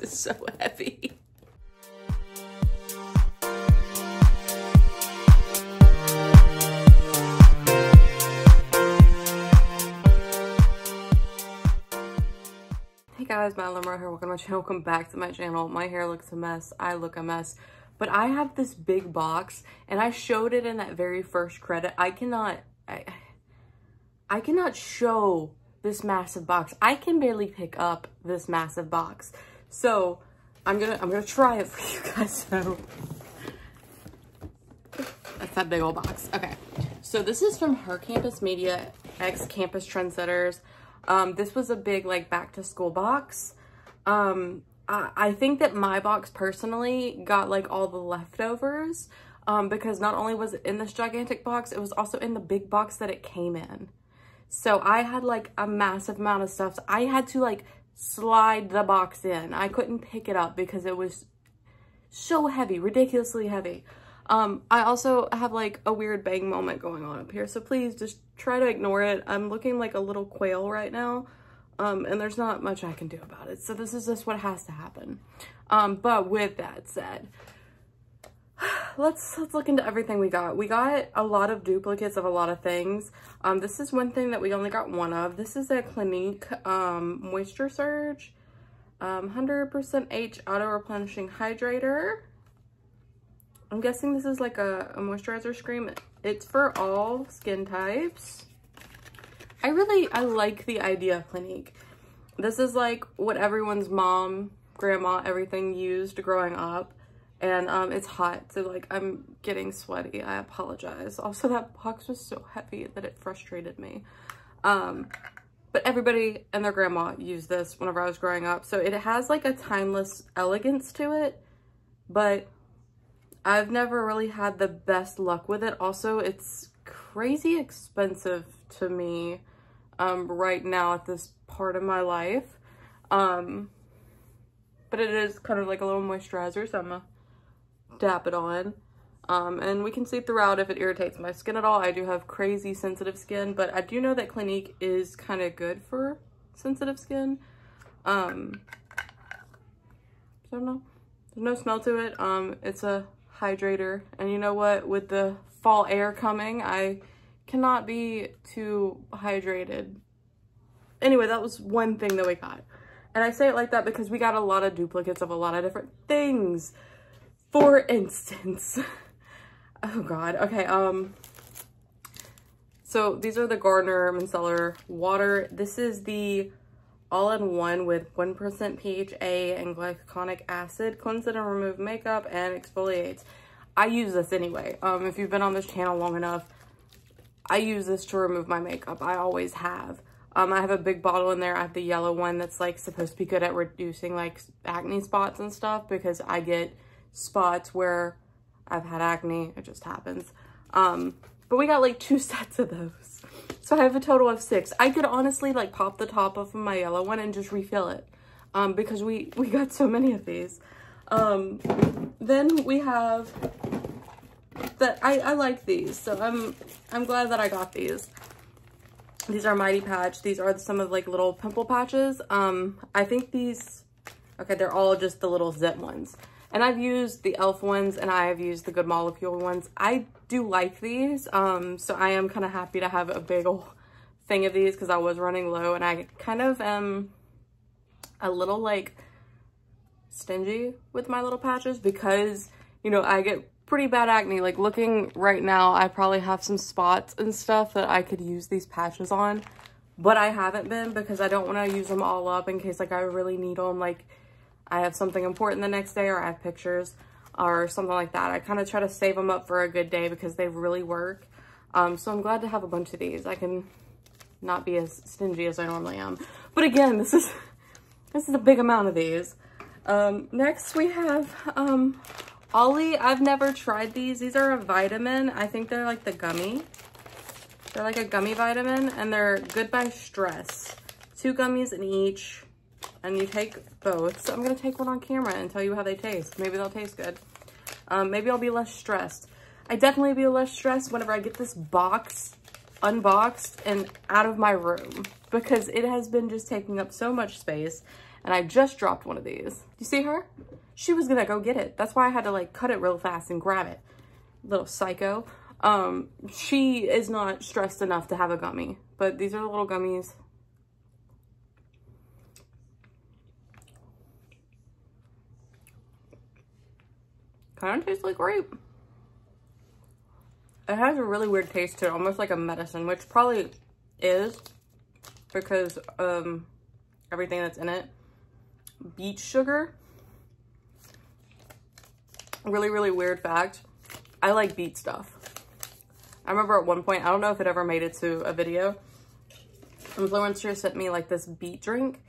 is so heavy. Hey guys, Madeline here. Welcome to my channel. Welcome back to my channel. My hair looks a mess. I look a mess. But I have this big box, and I showed it in that very first credit. I cannot show this massive box. I can barely pick up this massive box. So I'm gonna try it for you guys. So that's that big old box. Okay. So this is from Her Campus Media X Campus Trendsetters. This was a big like back to school box. I think that my box personally got like all the leftovers because not only was it in this gigantic box, it was also in the big box that it came in. So I had like a massive amount of stuff. So I had to like slide the box in. I couldn't pick it up because it was so heavy, ridiculously heavy. I also have like a weird bang moment going on up here. So please just try to ignore it. I'm looking like a little quail right now. And there's not much I can do about it. So this is just what has to happen. But with that said, let's look into everything we got. We got a lot of duplicates of a lot of things. This is one thing that we only got one of. This is a Clinique Moisture Surge 100% H Auto Replenishing Hydrator. I'm guessing this is like a moisturizer cream. It's for all skin types. I like the idea of Clinique. This is like what everyone's mom, grandma, everything used growing up. And it's hot, so like I'm getting sweaty. I apologize. Also, that box was so heavy that it frustrated me. But everybody and their grandma used this whenever I was growing up. So it has like a timeless elegance to it, but I've never really had the best luck with it. Also, it's crazy expensive to me right now at this part of my life. But it is kind of like a little moisturizer, so I'm gonna dab it on. And we can see throughout if it irritates my skin at all. I do have crazy sensitive skin, but I do know that Clinique is kind of good for sensitive skin. So I don't know. There's no smell to it. It's a hydrator, and you know what? With the fall air coming, I cannot be too hydrated. Anyway, that was one thing that we got. And I say it like that because we got a lot of duplicates of a lot of different things. For instance, oh God, okay, so these are the Garnier Micellar Water. This is the all-in-one with 1% PHA and glycolic acid, cleanses and remove makeup and exfoliates. I use this anyway. If you've been on this channel long enough, I use this to remove my makeup. I always have. I have a big bottle in there. I have the yellow one that's like supposed to be good at reducing like acne spots and stuff, because I get spots where I've had acne. It just happens. But we got like 2 sets of those. So I have a total of 6. I could honestly like pop the top off of my yellow one and just refill it. Because we got so many of these. Then we have that I like these. So I'm glad that I got these. These are Mighty Patch. These are some of like little pimple patches. I think these, okay, they're all just the little zip ones. And I've used the e.l.f. ones and I've used the Good Molecule ones. I do like these. So I am kind of happy to have a big old thing of these because I was running low, and I kind of am a little like stingy with my little patches because, you know, I get pretty bad acne. Like looking right now, I probably have some spots and stuff that I could use these patches on, but I haven't been because I don't want to use them all up in case like I really need them. Like I have something important the next day, or I have pictures or something like that. I kind of try to save them up for a good day because they really work. So I'm glad to have a bunch of these. I can not be as stingy as I normally am. But again, this is a big amount of these. Next we have Ollie. I've never tried these. These are a vitamin. I think they're like the gummy. They're like a gummy vitamin, and they're good by stress. 2 gummies in each. And you take both. So I'm going to take one on camera and tell you how they taste. Maybe they'll taste good. Maybe I'll be less stressed. I definitely be less stressed whenever I get this box unboxed and out of my room, because it has been just taking up so much space. and I just dropped one of these. You see her? She was gonna go get it. That's why I had to like cut it real fast and grab it. Little psycho. She is not stressed enough to have a gummy, but these are the little gummies. Kind of tastes like grape. It has a really weird taste to it, almost like a medicine, which probably is because everything that's in it. Beet sugar. Really, really weird fact. I like beet stuff. I remember at one point, I don't know if it ever made it to a video, influencer sent me like this beet drink.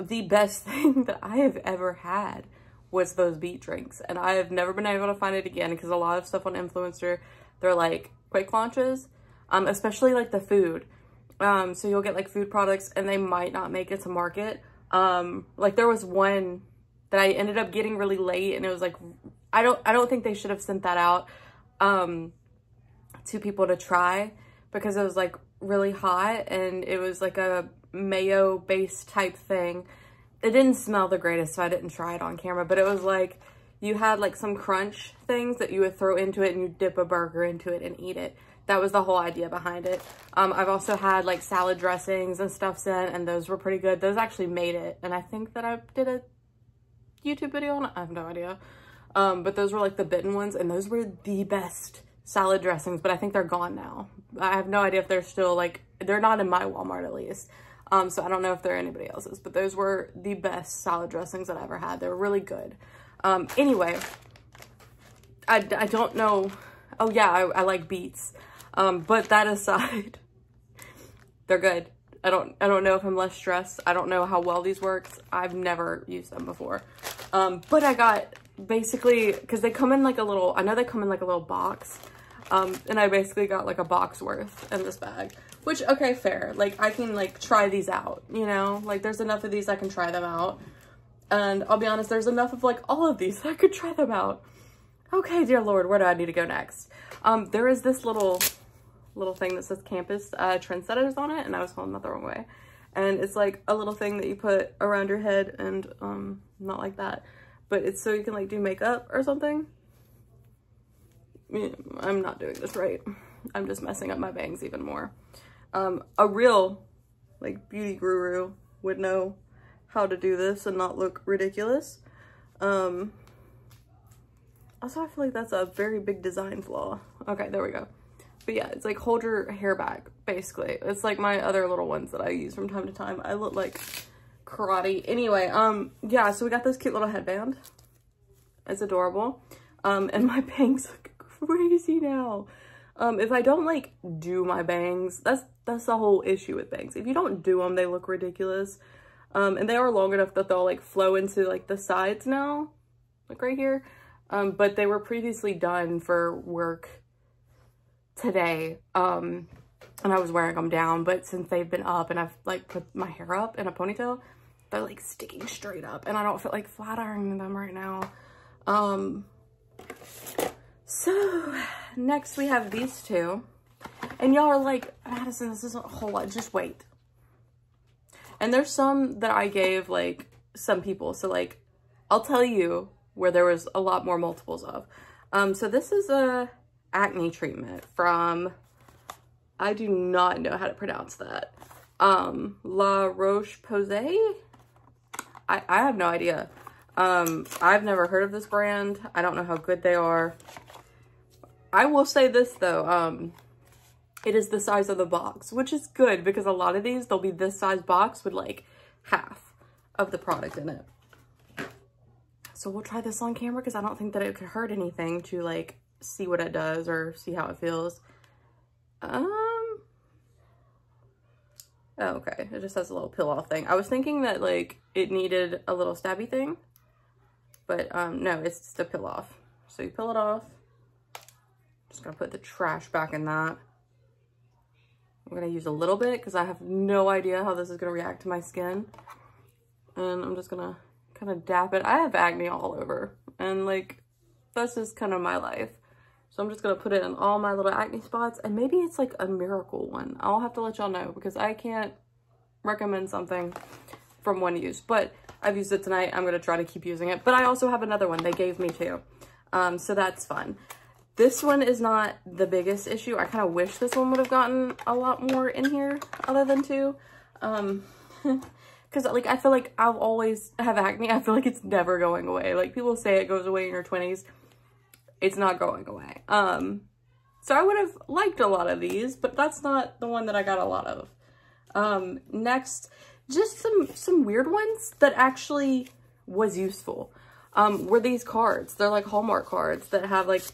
The best thing that I have ever had was those beet drinks, and I have never been able to find it again because a lot of stuff on influencer, they're like quick launches, especially like the food. So you'll get like food products and they might not make it to market. Like there was one that I ended up getting really late, and it was like, I don't think they should have sent that out to people to try because it was like really hot and it was like a mayo based type thing. It didn't smell the greatest, so I didn't try it on camera, but it was like, you had like some crunch things that you would throw into it and you dip a burger into it and eat it. That was the whole idea behind it. I've also had like salad dressings and stuff sent, and those were pretty good. Those actually made it, and I think that I did a YouTube video on it. I have no idea. But those were like the bitten ones, and those were the best salad dressings, but I think they're gone now. I have no idea if they're still like, they're not in my Walmart at least. So I don't know if they're anybody else's, but those were the best salad dressings that I ever had. They were really good. Anyway, I don't know. Oh yeah, I like beets. But that aside, they're good. I don't know if I'm less stressed. I don't know how well these work. I've never used them before. But I got basically, cause they come in like a little, I know they come in like a little box. And I basically got like a box worth in this bag, which, okay, fair. Like I can like try these out, you know, like there's enough of these I can try them out. And I'll be honest, there's enough of like all of these that I could try them out. Okay, dear Lord, where do I need to go next? There is this little thing that says campus trendsetters on it, and I was holding that the wrong way. And it's like a little thing that you put around your head, and not like that, but it's so you can like do makeup or something. I'm not doing this right. I'm just messing up my bangs even more. A real like beauty guru would know how to do this and not look ridiculous. Also, I feel like that's a very big design flaw. Okay, there we go. But yeah, it's like hold your hair back, basically. It's like my other little ones that I use from time to time. I look like karate. Anyway, yeah, so we got this cute little headband. It's adorable. And my bangs look crazy now. If I don't like do my bangs, that's the whole issue with bangs. If you don't do them, they look ridiculous. And they are long enough that they'll like flow into like the sides now, like right here. But they were previously done for work today. And I was wearing them down, but since they've been up and I've like put my hair up in a ponytail, they're like sticking straight up and I don't feel like flat ironing them right now. So next we have these two, and y'all are like, Madison, this isn't a whole lot, just wait. And there's some that I gave like some people, so like I'll tell you where there was a lot more multiples of. So this is a acne treatment from, I do not know how to pronounce that, La Roche-Posay. I have no idea. I've never heard of this brand. I don't know how good they are. I will say this though, it is the size of the box, which is good because a lot of these, they'll be this size box with like half of the product in it. So we'll try this on camera because I don't think that it could hurt anything to like see what it does or see how it feels. Oh, okay, it just has a little peel off thing. I was thinking that like it needed a little stabby thing, but no, it's just a peel off. So you peel it off. Just gonna put the trash back in that. I'm gonna use a little bit because I have no idea how this is gonna react to my skin. And I'm just gonna kind of dap it. I have acne all over and like, that's just kind of my life. So I'm just gonna put it in all my little acne spots, and maybe it's like a miracle one. I'll have to let y'all know because I can't recommend something from one use, but I've used it tonight. I'm going to try to keep using it, but I also have another one. They gave me two. So that's fun. This one is not the biggest issue. I kind of wish this one would have gotten a lot more in here other than two. Because like I feel like I'll always have acne. I feel like it's never going away. Like people say it goes away in your 20s. It's not going away. So I would have liked a lot of these, but that's not the one that I got a lot of. Next, just some weird ones that actually was useful. Were these cards. They're like Hallmark cards that have like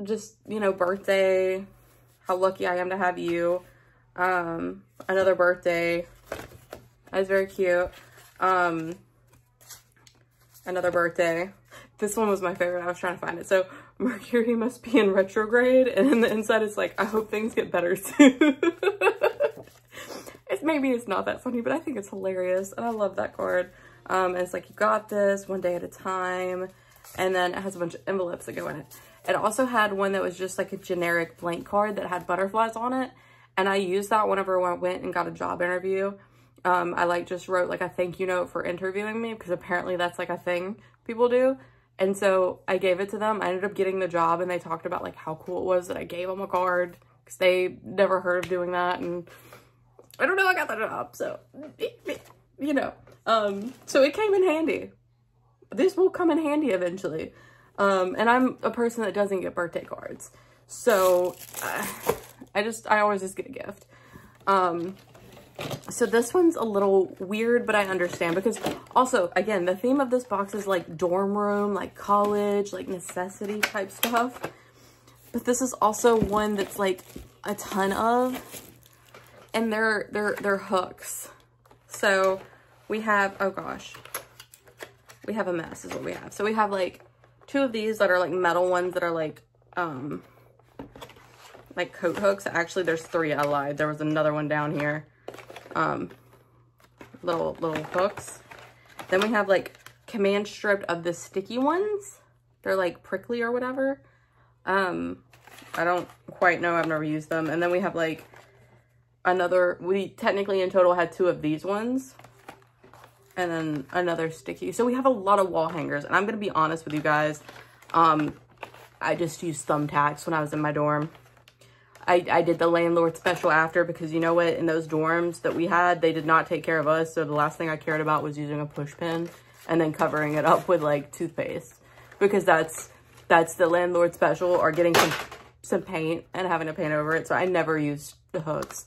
just, you know, birthday, how lucky I am to have you, another birthday. That's very cute. Another birthday. This one was my favorite. I was trying to find it. So Mercury must be in retrograde, and in the inside it's like, I hope things get better soon. Maybe it's not that funny, but I think it's hilarious, and I love that card. And it's like, you got this, one day at a time, and then it has a bunch of envelopes that go in it. It also had one that was just like a generic blank card that had butterflies on it, and I used that whenever I went and got a job interview. I like just wrote like a thank you note for interviewing me, because apparently that's like a thing people do. And so I gave it to them. I ended up getting the job, and they talked about like how cool it was that I gave them a card, because they never heard of doing that. And I don't know, I got the job, so you know. So it came in handy. This will come in handy eventually. And I'm a person that doesn't get birthday cards, so I always just get a gift. So this one's a little weird, but I understand, because also, again, the theme of this box is like dorm room, like college, like necessity type stuff. But this is also one that's like a ton of, and they're hooks. So we have, oh gosh, we have a mess is what we have. So we have like two of these that are like metal ones that are like coat hooks. Actually, there's three. I lied. There was another one down here. Little hooks. Then we have like command strip of the sticky ones. They're like prickly or whatever. I don't quite know. I've never used them. And then we have like another, we technically in total had two of these ones. And then another sticky. So we have a lot of wall hangers. And I'm going to be honest with you guys. I just used thumbtacks when I was in my dorm. I did the landlord special after, because you know what, in those dorms that we had, they did not take care of us. So the last thing I cared about was using a push pin and then covering it up with like toothpaste, because that's the landlord special, or getting some paint and having to paint over it. So I never used the hooks,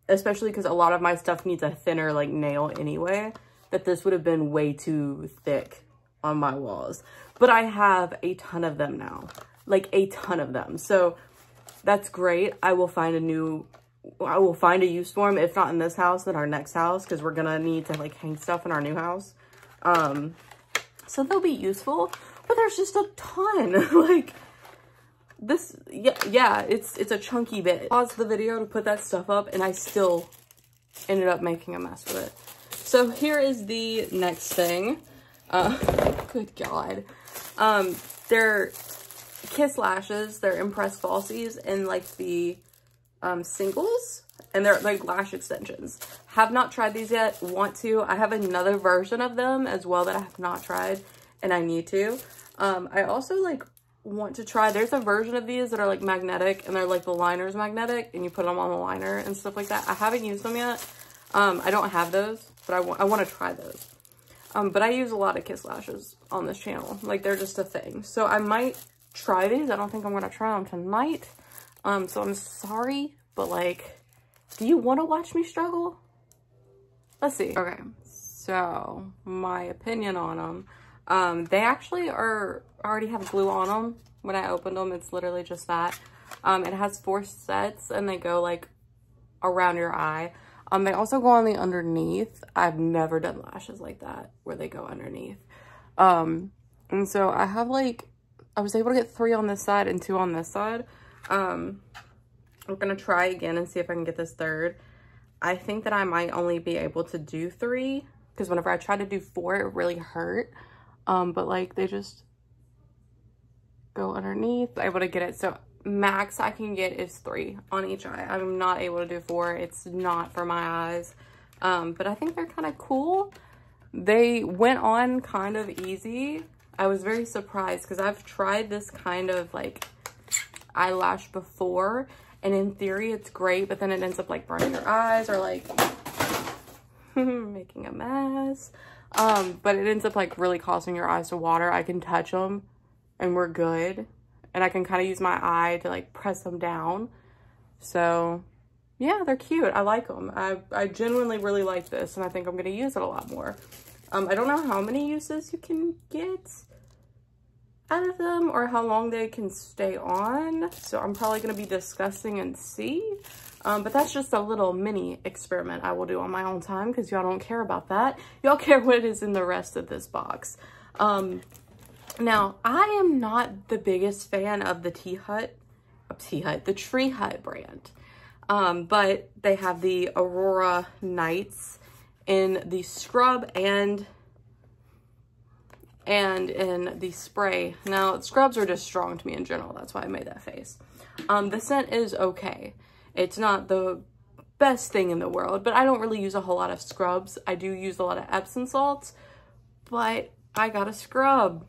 especially because a lot of my stuff needs a thinner like nail anyway, that this would have been way too thick on my walls. But I have a ton of them now, like a ton of them. So that's great. I will find a use for them. If not in this house, then our next house, because we're gonna need to like hang stuff in our new house. So they'll be useful, but there's just a ton. Like this, yeah, it's a chunky bit. Paused the video to put that stuff up, and I still ended up making a mess with it. So here is the next thing. Good God. They're Kiss lashes. They're Impress falsies in like the singles, and they're like lash extensions. Have not tried these yet. Want to. I have another version of them as well that I have not tried, and I need to. I also like want to try, there's a version of these that are like magnetic, and they're like the liner's magnetic, and you put them on the liner and stuff like that. I haven't used them yet. I don't have those, but I want to try those. But I use a lot of Kiss lashes on this channel. Like, they're just a thing. So I might try these. I don't think I'm going to try them tonight. So I'm sorry, but like, do you want to watch me struggle? Let's see. Okay, so my opinion on them. They actually already have glue on them. When I opened them, it's literally just that. It has 4 sets, and they go like around your eye. They also go on the underneath. I've never done lashes like that where they go underneath. And so I have like, I was able to get 3 on this side and 2 on this side. I'm gonna try again and see if I can get this third. I think that I might only be able to do 3, because whenever I tried to do 4, it really hurt. But like, they just go underneath, able to get it. So max I can get is 3 on each eye. I'm not able to do 4. It's not for my eyes. but I think they're kind of cool. They went on kind of easy. I was very surprised because I've tried this kind of like eyelash before, and in theory it's great, but then it ends up like burning your eyes or like making a mess. But it ends up like really causing your eyes to water. I can touch them and we're good, and I can kind of use my eye to like press them down. So yeah, they're cute. I like them. I genuinely really like this, and I think I'm going to use it a lot more. I don't know how many uses you can get out of them or how long they can stay on, so I'm probably going to be discussing and see. But that's just a little mini experiment I will do on my own time, because y'all don't care about that. Y'all care what is in the rest of this box. Now, I am not the biggest fan of the the Tree Hut brand. But they have the Aurora Nights in the scrub and in the spray. Now, scrubs are just strong to me in general. That's why I made that face. The scent is okay. It's not the best thing in the world, but I don't really use a whole lot of scrubs. I do use a lot of Epsom salts, but I got a scrub.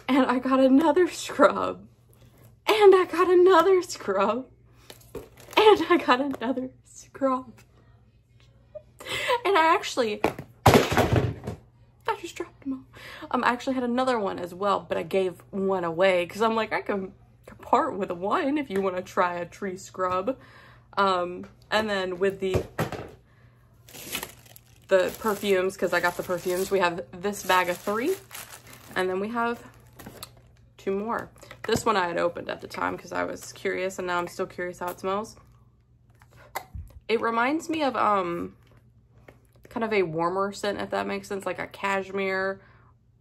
And I got another scrub. And I got another scrub. And I got another scrub. And I just dropped them all. I actually had another one as well, but I gave one away because I'm like, I can part with one if you want to try a tree scrub. And then with the perfumes, because I got the perfumes, we have this bag of 3, and then we have 2 more. This one I had opened at the time because I was curious, and now I'm still curious how it smells. It reminds me of kind of a warmer scent, if that makes sense, like a cashmere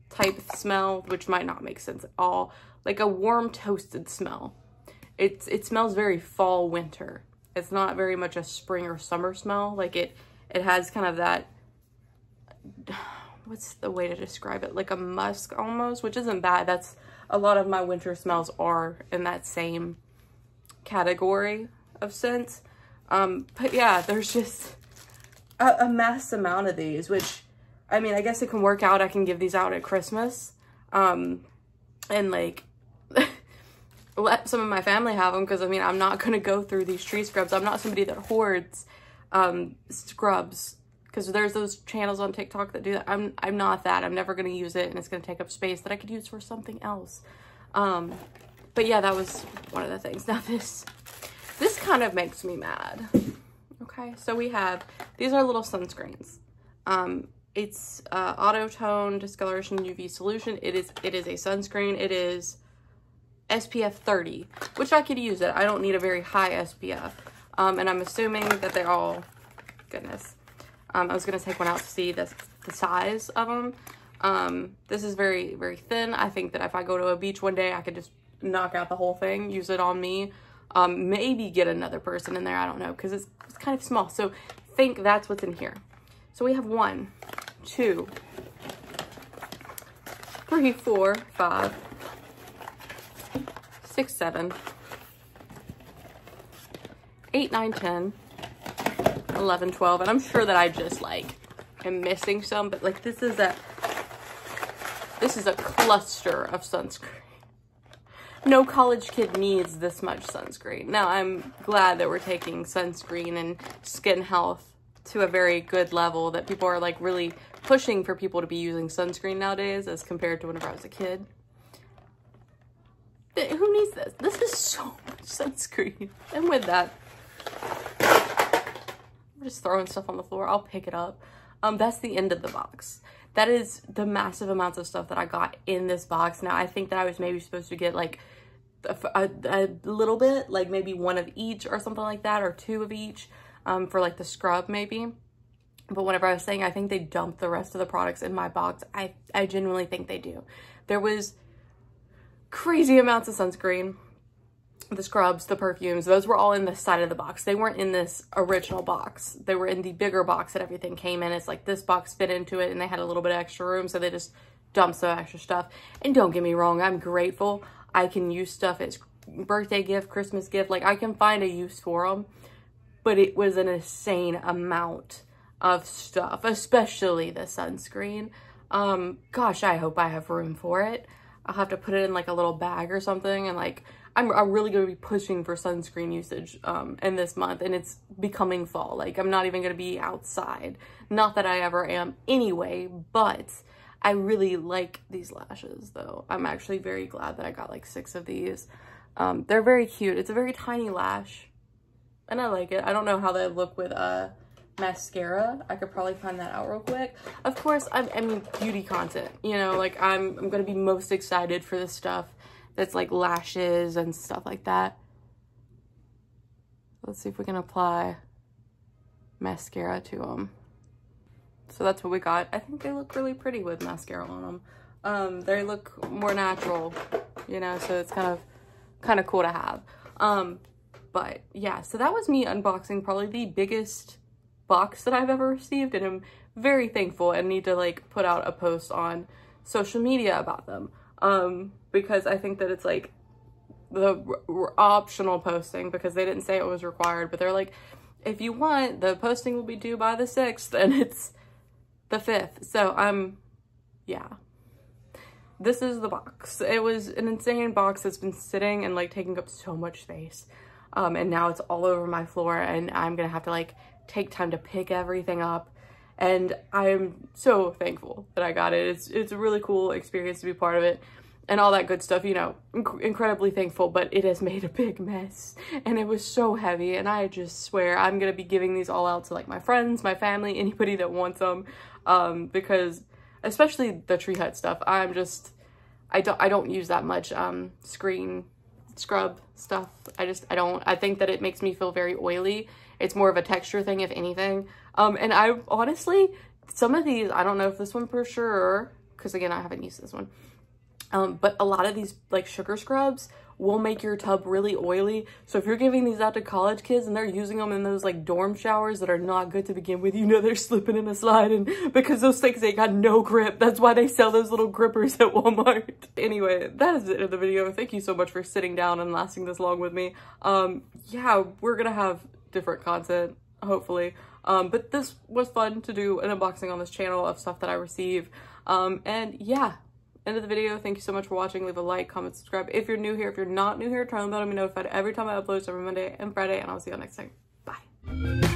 type smell, which might not make sense at all. Like a warm toasted smell. It smells very fall winter. It's not very much a spring or summer smell. Like it has kind of that, what's the way to describe it? Like a musk almost, which isn't bad. That's a lot of my winter smells are in that same category of scents. But yeah, there's just a mass amount of these, which, I mean, I guess it can work out. I can give these out at Christmas, and like, let some of my family have them, because I mean, I'm not going to go through these tree scrubs. I'm not somebody that hoards, scrubs, because there's those channels on TikTok that do that. I'm not that. I'm never going to use it, and it's going to take up space that I could use for something else. But yeah, that was one of the things. Now this kind of makes me mad. Okay, so we have, these are little sunscreens. It's auto tone discoloration UV solution. It is a sunscreen. It is SPF 30, which I could use it. I don't need a very high SPF. And I'm assuming that they're all, goodness. I was gonna take one out to see the size of them. This is very, very thin. I think that if I go to a beach one day, I could just knock out the whole thing, use it on me. Maybe get another person in there. I don't know, because it's kind of small. So think that's what's in here. So we have 1, 2, 3, 4, 5, 6, 7, 8, 9, 10, 11, 12. And I'm sure that I just like am missing some, but like this is a cluster of sunscreen. No college kid needs this much sunscreen. Now, I'm glad that we're taking sunscreen and skin health to a very good level, that people are like really pushing for people to be using sunscreen nowadays as compared to whenever I was a kid. Who needs this? This is so much sunscreen. And with that, I'm just throwing stuff on the floor. I'll pick it up. That's the end of the box. That is the massive amounts of stuff that I got in this box. Now, I think that I was maybe supposed to get like a little bit, like maybe 1 of each or something like that, or 2 of each, for like the scrub maybe. But whenever I was saying, I think they dumped the rest of the products in my box. I genuinely think they do. There was crazy amounts of sunscreen, the scrubs, the perfumes. Those were all in the side of the box. They weren't in this original box. They were in the bigger box that everything came in. It's like this box fit into it, and they had a little bit of extra room, so they just dumped some extra stuff. And don't get me wrong, I'm grateful. I can use stuff as birthday gift, Christmas gift. Like, I can find a use for them, but it was an insane amount of stuff, especially the sunscreen. Gosh, I hope I have room for it. I'll have to put it in like a little bag or something, and like I'm really gonna be pushing for sunscreen usage in this month, and it's becoming fall. Like I'm not even gonna be outside. Not that I ever am anyway, but I really like these lashes though. I'm actually very glad that I got like 6 of these. They're very cute. It's a very tiny lash and I like it. I don't know how they look with mascara. I could probably find that out real quick. Of course, I mean beauty content, you know, like I'm gonna be most excited for the stuff that's like lashes and stuff like that. Let's see if we can apply mascara to them. So that's what we got. I think they look really pretty with mascara on them. They look more natural, you know, so it's kind of cool to have. But yeah, so that was me unboxing probably the biggest box that I've ever received, and I'm very thankful and need to like put out a post on social media about them. Because I think that it's like the optional posting, because they didn't say it was required, but they're like, if you want, the posting will be due by the 6th, and it's the 5th. So yeah, this is the box. It was an insane box that's been sitting and like taking up so much space. And now it's all over my floor, and I'm gonna have to like take time to pick everything up. And I'm so thankful that I got it. It's a really cool experience to be part of it and all that good stuff, you know, incredibly thankful, but it has made a big mess and it was so heavy, and I just swear I'm gonna be giving these all out to like my friends, my family, anybody that wants them, because especially the Tree Hut stuff, I don't use that much screen scrub stuff. I think that it makes me feel very oily. It's more of a texture thing, if anything. And I honestly, some of these, I don't know if this one for sure, because again, I haven't used this one. But a lot of these like sugar scrubs will make your tub really oily. So if you're giving these out to college kids and they're using them in those like dorm showers that are not good to begin with, you know, they're slipping in a slide, and because those things, they got no grip. That's why they sell those little grippers at Walmart. Anyway, that is it of the video. Thank you so much for sitting down and lasting this long with me. Yeah, we're gonna have different content, hopefully. But this was fun to do an unboxing on this channel of stuff that I receive. And yeah, end of the video. Thank you so much for watching. Leave a like, comment, subscribe if you're new here. If you're not new here, turn on the bell to be notified every time I upload, every Monday and Friday, and I'll see you all next time. Bye.